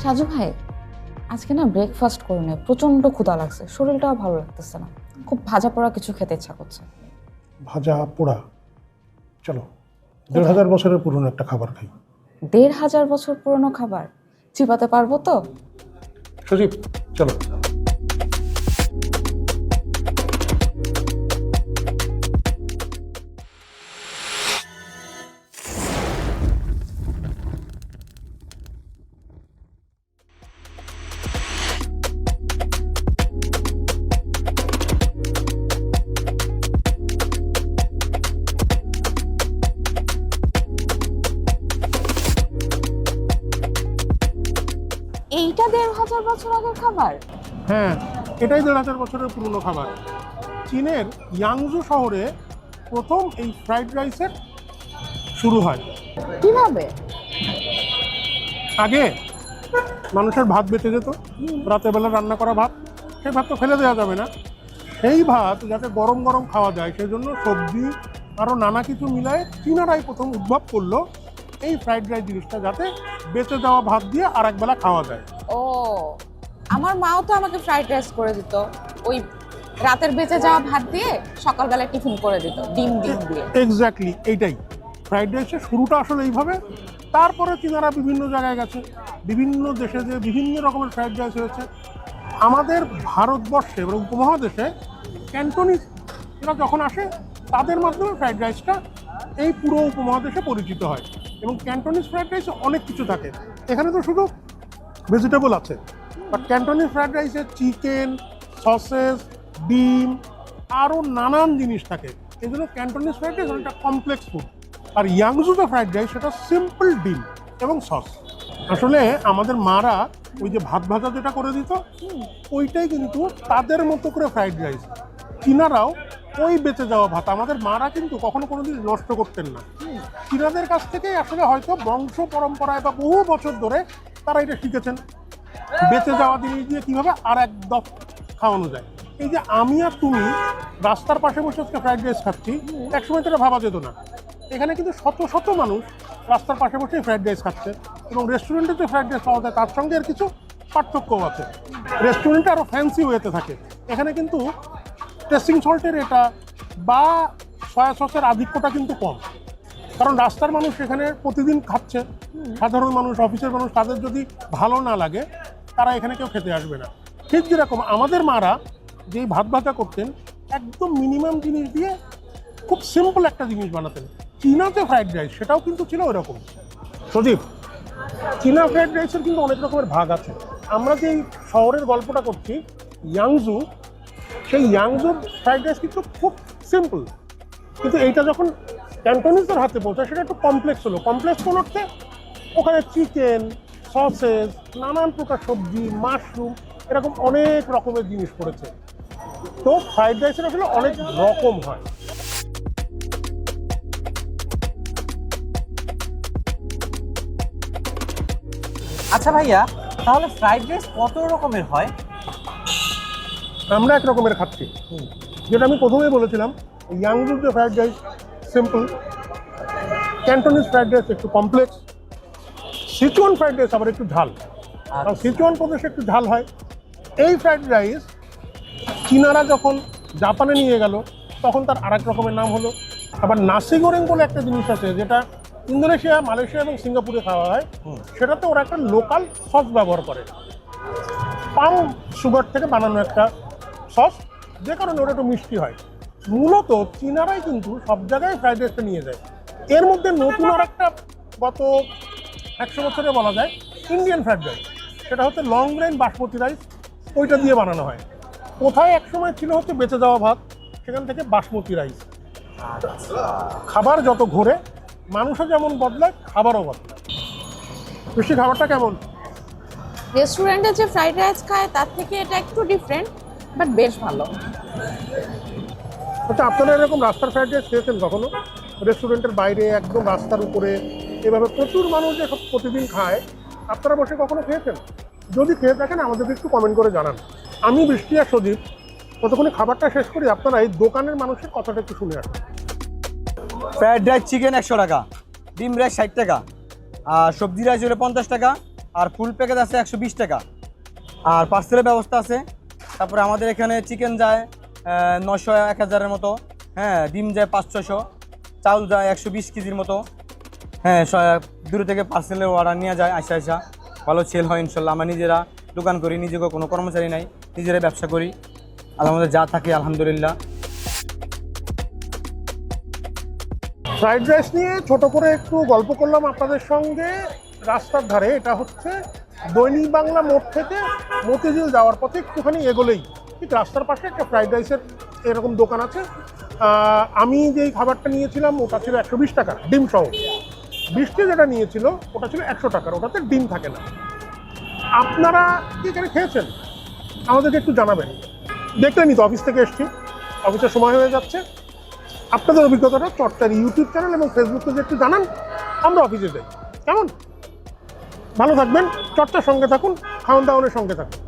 সাজু ভাই, আজকে না ব্রেকফাস্ট করে নেই, প্রচন্ড ক্ষুধা লাগছে, শরীরটাও ভালো লাগতেছে না, খুব ভাজা পোড়া কিছু খেতে ইচ্ছা করছে। ভাজা পোড়া? চলো ১,৫০০ বছরের পুরনো একটা খাবার খাই। ১,৫০০ বছর পুরনো খাবার চিবাতে পারবো তো? সজীব চলো। এইটা ১,৫০০ বছর আগের খাবার? হ্যাঁ, এটাই ১,৫০০ বছরের পুরনো খাবার। চীনের ইয়াংজু শহরে প্রথম এই ফ্রাইড রাইসের শুরু হয়। কিভাবে? আগে মানুষের ভাত বেঁচে যেত, রাতের বেলা রান্না করা ভাত, সেই ভাত তো ফেলে দেওয়া যাবে না। সেই ভাত যাতে গরম গরম খাওয়া যায় সেই জন্য সবজি আরও নানা কিছু মিলায় চীনারাই প্রথম উদ্ভব করলো এই ফ্রাইড রাইস জিনিসটা, যাতে বেঁচে যাওয়া ভাত দিয়ে আর একবেলা খাওয়া যায়। ও, আমার মাও তো আমাকে ফ্রাইড রাইস করে দিত, ওই রাতের বেঁচে যাওয়া ভাত দিয়ে সকালবেলা টিফিন করে দিত, ডিম দিয়ে। এক্স্যাক্টলি এইটাই ফ্রাইড রাইসের শুরুটা আসলে এইভাবে। তারপরে চীনারা বিভিন্ন জায়গায় গেছে, বিভিন্ন দেশে যে বিভিন্ন রকমের ফ্রাইড রাইস হয়েছে। আমাদের ভারতবর্ষে এবং উপমহাদেশে ক্যান্টনিজ এরা যখন আসে তাদের মাধ্যমে ফ্রাইড রাইসটা এই পুরো উপমহাদেশে পরিচিত হয়। এবং ক্যান্টনিজ ফ্রাইড রাইসে অনেক কিছু থাকে, এখানে তো শুধু ভেজিটেবল আছে, বাট ক্যান্টনিজ ফ্রাইড রাইসে চিকেন, সসেস, ডিম আরও নানান জিনিস থাকে। এই জন্য ক্যান্টনিজ ফ্রাইড রাইস অনেকটা কমপ্লেক্স ফুড। আর ইয়াংজুতে ফ্রাইড রাইস সেটা সিম্পল ডিম এবং সস। আসলে আমাদের মারা ওই যে ভাত ভাজা যেটা করে দিত ওইটাই কিন্তু তাদের মতো করে ফ্রাইড রাইস। চীনারাও ওই বেঁচে যাওয়া ভাত আমাদের মারা কিন্তু কখনো কোনোদিন নষ্ট করতেন না। চীনাদের কাছ থেকেই আসলে হয়তো বংশ পরম্পরায় বা বহু বছর ধরে তারা এটা শিখেছেন, বেঁচে যাওয়া জিনিস দিয়ে কীভাবে আর এক দফ খাওয়ানো যায়। এই যে আমি আর তুমি রাস্তার পাশে বসে আজকে ফ্রাইড রাইস খাচ্ছি, একসময় তো এটা ভাবা যেত না। এখানে কিন্তু শত শত মানুষ রাস্তার পাশে বসে ফ্রাইড রাইস খাচ্ছে, এবং রেস্টুরেন্টে যে ফ্রাইড রাইস পাওয়া যায় তার সঙ্গে এর কিছু পার্থক্যও আছে। রেস্টুরেন্টে আরও ফ্যান্সি ওয়েতে থাকে, এখানে কিন্তু টেস্টিং সল্টের এটা বা সয়া সসের আধিক্যটা কিন্তু কম। কারণ রাস্তার মানুষ এখানে প্রতিদিন খাচ্ছে, সাধারণ মানুষ, অফিসের মানুষ, তাদের যদি ভালো না লাগে তারা এখানে কেউ খেতে আসবে না। ঠিক যেরকম আমাদের মারা যেই ভাত ভাজা করতেন একদম মিনিমাম জিনিস দিয়ে খুব সিম্পল একটা জিনিস বানাতেন। চীনা যে ফ্রাইড রাইস সেটাও কিন্তু ছিল ওরকম। সজীব, চীনা ফ্রাইড রাইসের কিন্তু অনেক রকমের ভাগ আছে। আমরা যেই শহরের গল্পটা করছি ইয়াংজু, সেই ইয়াংজু ফ্রাইড রাইস কিন্তু খুব সিম্পল, কিন্তু এইটা যখন ক্যান্টনিজদের হাতে পৌঁছায় সেটা একটু কমপ্লেক্স হলো। কমপ্লেক্স কোন অর্থে? ওখানে চিকেন, সসেস, নানান প্রকার সবজি, মাশরুম, এরকম অনেক রকমের জিনিস পড়েছে। তো ফ্রাইড রাইসের আসলে অনেক রকম হয়। আচ্ছা ভাইয়া, তাহলে ফ্রাইড রাইস কত রকমের হয়? আমরা এক রকমের খাচ্ছি, যেটা আমি প্রথমেই বলেছিলাম। ইয়াংজুর যে fried rice simple, Cantonese fried rice একটু কমপ্লেক্স, সিচুয়ান ফ্রাইড রাইস আবার একটু ঝাল, কারণ সিচুয়ান প্রদেশে একটু ঝাল হয়। এই ফ্রাইড রাইস চীনারা যখন জাপানে নিয়ে গেল তখন তার আরেক রকমের নাম হলো। আবার নাসি গোরেং বলে একটা জিনিস আছে যেটা ইন্দোনেশিয়া, মালয়েশিয়া এবং সিঙ্গাপুরে খাওয়া হয়। সেটাতে ওরা একটা লোকাল সস ব্যবহার করে, পাম সুগার থেকে বানানো একটা সস, যে কারণে ওটা একটু মিষ্টি হয়। মূলত চীনারাই কিন্তু সব জায়গায় ফ্রাইড রাইসটা নিয়ে যায়। এর মধ্যে নতুন আর একটা গত 100 বছরে বলা যায় ইন্ডিয়ান ফ্রাইড রাইস, সেটা হচ্ছে লং গ্রেন বাসমতি রাইস, ওইটা দিয়ে বানানো হয়। কোথায় একসময় ছিল হচ্ছে বেঁচে যাওয়া ভাত, সেখান থেকে বাসমতি রাইস। খাবার যত ঘোরে মানুষও যেমন বদলায়, খাবারও বদলায়। বেশি খাবারটা কেমন? রেস্টুরেন্টে যে ফ্রাইড রাইস খায় তার থেকে এটা একটু ডিফারেন্ট, বাট বেশ ভালো। আচ্ছা, আপনারা এরকম রাস্তার ফ্রাইড রাইস খেয়েছেন কখনো? রেস্টুরেন্টের বাইরে একদম রাস্তার উপরে এভাবে প্রচুর মানুষ যে সব প্রতিদিন খায়, আপনারা বসে কখনো খেয়েছেন? যদি খেয়ে থাকেন আমাদেরকে একটু কমেন্ট করে জানান। আমি বৃষ্টি আর সজীব ততক্ষণে খাবারটা শেষ করি, আপনারা এই দোকানের মানুষের কথাটা একটু শুনে আসুন। ফ্রাইড রাইস চিকেন 100 টাকা, ডিম রাইস 60 টাকা, আর সবজি রাইস হলে 50 টাকা, আর ফুল প্যাকেজ আছে 120 টাকা। আর পার্সেলের ব্যবস্থা আছে। তারপরে আমাদের এখানে চিকেন যায় 900 1000-এর মতো, হ্যাঁ, ডিম যায় 500-600, চাউল যায় 120 কেজির মতো, হ্যাঁ, দূর থেকে পার্সেলের অর্ডার নিয়ে যায় আসা ভালো সেল হয় ইনশাল্লাহ। আমরা নিজেরা দোকান করি, নিজেকে কোনো কর্মচারী নাই, নিজেরাই ব্যবসা করি, আর আমাদের যা থাকে আলহামদুলিল্লাহ। ফ্রাইড রাইস নিয়ে ছোট করে একটু গল্প করলাম আপনাদের সঙ্গে। রাস্তার ধারে, এটা হচ্ছে দৈনিক বাংলা মোড় থেকে মতিঝিল যাওয়ার পথে একটুখানি এগোলেই ঠিক রাস্তার পাশে একটা ফ্রাইড রাইসের এরকম দোকান আছে। আমি যেই খাবারটা নিয়েছিলাম ওটা ছিল 120 টাকা ডিম সহ। বৃষ্টি যেটা নিয়েছিল ওটা ছিল 100 টাকার, ওটাতে ডিম থাকে না। আপনারা কি এখানে খেয়েছেন আমাদেরকে একটু জানাবেন। দেখলেনই তো, অফিস থেকে এসছি, অফিসের সময় হয়ে যাচ্ছে। আপনাদের অভিজ্ঞতাটা চট্টার ইউটিউব চ্যানেল এবং ফেসবুক পেজে একটু জানান, আমরা অফিসে যাই। কেমন? ভালো থাকবেন, চর্চার সঙ্গে থাকুন, খাওয়ান দাওয়ানের সঙ্গে থাকুন।